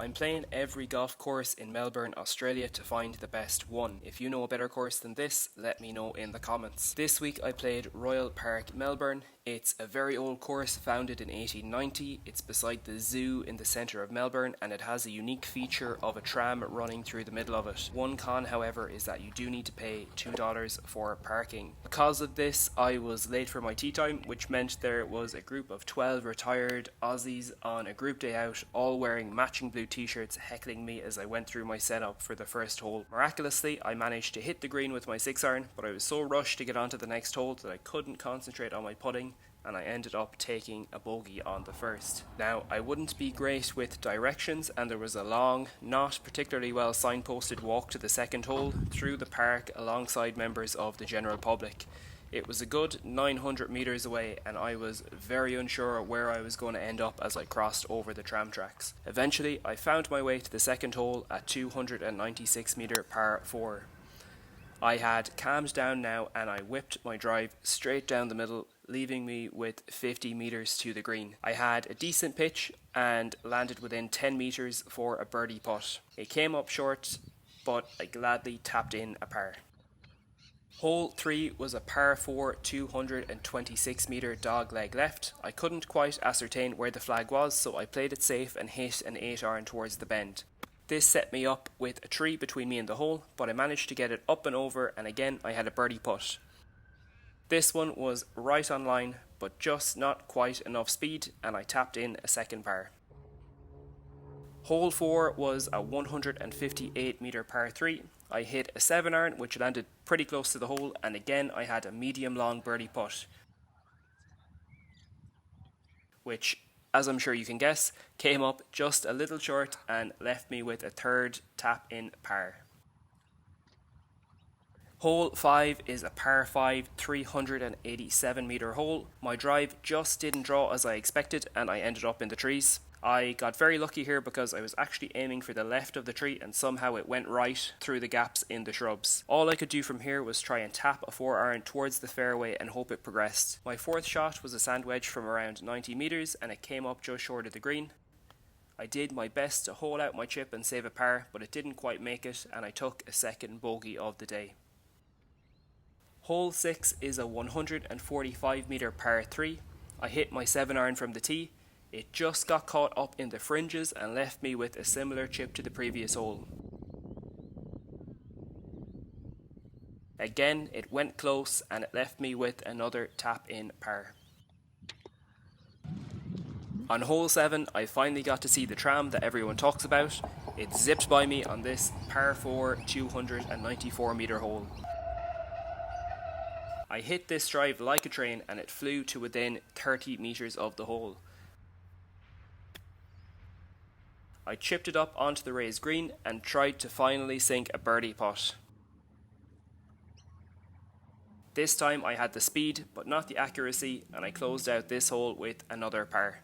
I'm playing every golf course in Melbourne, Australia to find the best one. If you know a better course than this, let me know in the comments. This week I played Royal Park Melbourne. It's a very old course founded in 1890. It's beside the zoo in the centre of Melbourne and it has a unique feature of a tram running through the middle of it. One con, however, is that you do need to pay $2 for parking. Because of this, I was late for my tea time, which meant there was a group of 12 retired Aussies on a group day out, all wearing matching blue t-shirts, heckling me as I went through my setup for the first hole. Miraculously, I managed to hit the green with my 6-iron, but I was so rushed to get onto the next hole that I couldn't concentrate on my putting, and I ended up taking a bogey on the first. Now, I wouldn't be great with directions, and there was a long, not particularly well signposted walk to the second hole through the park alongside members of the general public. It was a good 900 metres away and I was very unsure where I was going to end up as I crossed over the tram tracks. Eventually, I found my way to the second hole at 296 metre par 4. I had calmed down now and I whipped my drive straight down the middle, leaving me with 50 metres to the green. I had a decent pitch and landed within 10 metres for a birdie putt. It came up short, but I gladly tapped in a par. Hole 3 was a par 4 226 metre dog leg left. I couldn't quite ascertain where the flag was, so I played it safe and hit an 8-iron towards the bend. This set me up with a tree between me and the hole, but I managed to get it up and over, and again I had a birdie putt. This one was right on line, but just not quite enough speed, and I tapped in a second par. Hole 4 was a 158 metre par 3. I hit a 7-iron which landed pretty close to the hole, and again I had a medium long birdie putt, which, as I'm sure you can guess, came up just a little short and left me with a third tap in par. Hole 5 is a par 5 387 metre hole. My drive just didn't draw as I expected and I ended up in the trees. I got very lucky here because I was actually aiming for the left of the tree and somehow it went right through the gaps in the shrubs. All I could do from here was try and tap a 4-iron towards the fairway and hope it progressed. My fourth shot was a sand wedge from around 90 metres and it came up just short of the green. I did my best to hole out my chip and save a par, but it didn't quite make it and I took a second bogey of the day. Hole 6 is a 145 metre par 3. I hit my 7-iron from the tee. It just got caught up in the fringes and left me with a similar chip to the previous hole. Again, it went close and it left me with another tap in par. On hole 7, I finally got to see the tram that everyone talks about. It zipped by me on this par 4 294 metre hole. I hit this drive like a train and it flew to within 30 metres of the hole. I chipped it up onto the raised green and tried to finally sink a birdie putt. This time I had the speed but not the accuracy and I closed out this hole with another par.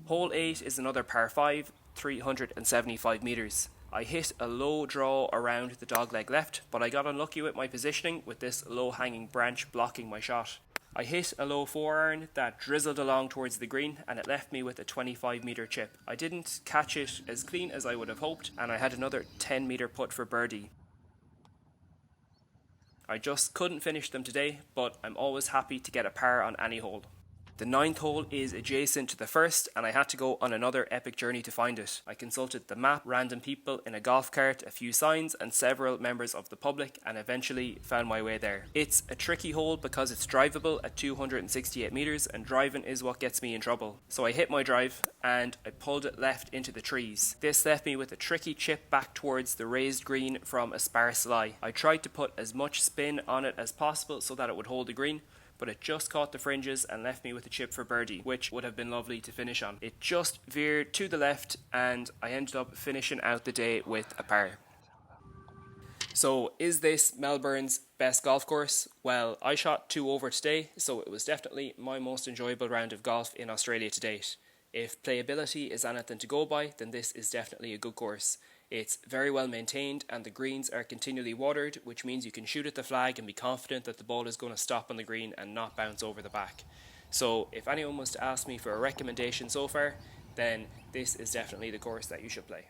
Hole 8 is another par 5, 375 metres. I hit a low draw around the dogleg left, but I got unlucky with my positioning with this low hanging branch blocking my shot. I hit a low 4-iron that drizzled along towards the green and it left me with a 25 metre chip. I didn't catch it as clean as I would have hoped and I had another 10 metre putt for birdie. I just couldn't finish them today, but I'm always happy to get a par on any hole. The 9th hole is adjacent to the first and I had to go on another epic journey to find it. I consulted the map, random people in a golf cart, a few signs and several members of the public and eventually found my way there. It's a tricky hole because it's drivable at 268 metres and driving is what gets me in trouble. So I hit my drive and I pulled it left into the trees. This left me with a tricky chip back towards the raised green from a sparse lie. I tried to put as much spin on it as possible so that it would hold the green, but it just caught the fringes and left me with a chip for birdie, which would have been lovely to finish on. It just veered to the left and I ended up finishing out the day with a par. So is this Melbourne's best golf course? Well, I shot 2 over today, so it was definitely my most enjoyable round of golf in Australia to date. If playability is anything to go by, then this is definitely a good course. It's very well maintained and the greens are continually watered, which means you can shoot at the flag and be confident that the ball is going to stop on the green and not bounce over the back. So if anyone was to ask me for a recommendation so far, then this is definitely the course that you should play.